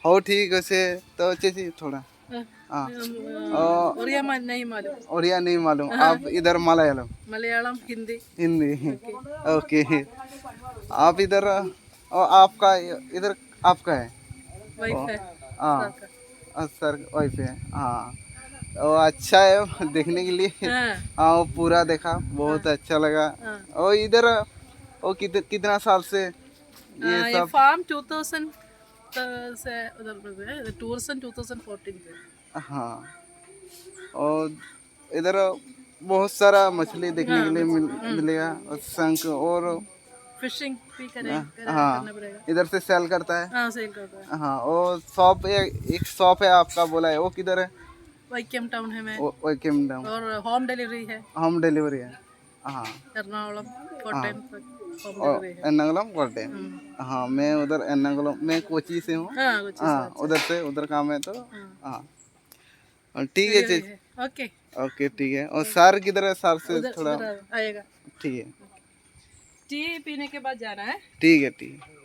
हो ठीक है से तो चेची थोड़ा हाँ ओरिया नहीं मालूम। ओडिया नहीं मालूम आप इधर मलयालम मलयालम, हिंदी। हिंदी ओके आप इधर आपका इधर आपका है वाइफ ओ, है हाँ सर का। सर वाइफ है हाँ वो अच्छा है देखने के लिए हाँ हाँ वो पूरा देखा हाँ बहुत अच्छा लगा हाँ। और इधर वो कितना साल से ये ये सब फार्म 2000 से उधर टूरिज्म 2014 से। हाँ और इधर बहुत सारा मछली देखने के हाँ लिए हम्म। मिलेगा और शंख और फिशिंग भी हाँ करना पड़ेगा। इधर से सेल करता है हाँ सेल करता है। हाँ वो शॉप एक शॉप है आपका बोला है वो किधर है वैक्यूम टाउन है मैं। वो किंगडम और होम डिलीवरी है होम डिलीवरी है हाँ एर्नाकुलम हाँ कोटयम तक होम और डिलीवरी है। एर्नाकुलम कोटे हम्म। हाँ मैं उधर एर्नाकुलम मैं कोची से हूँ हाँ कुछ हाँ ऐसा अच्छा। उधर से उधर काम है तो हाँ हाँ ठीक है डिलीवरी है। ओके। ओके ठीक है और सर किधर है सर से उधर थोड़ा उधर आएगा। ठीक है टी पीने के बाद जाना है। ठीक है ठीक है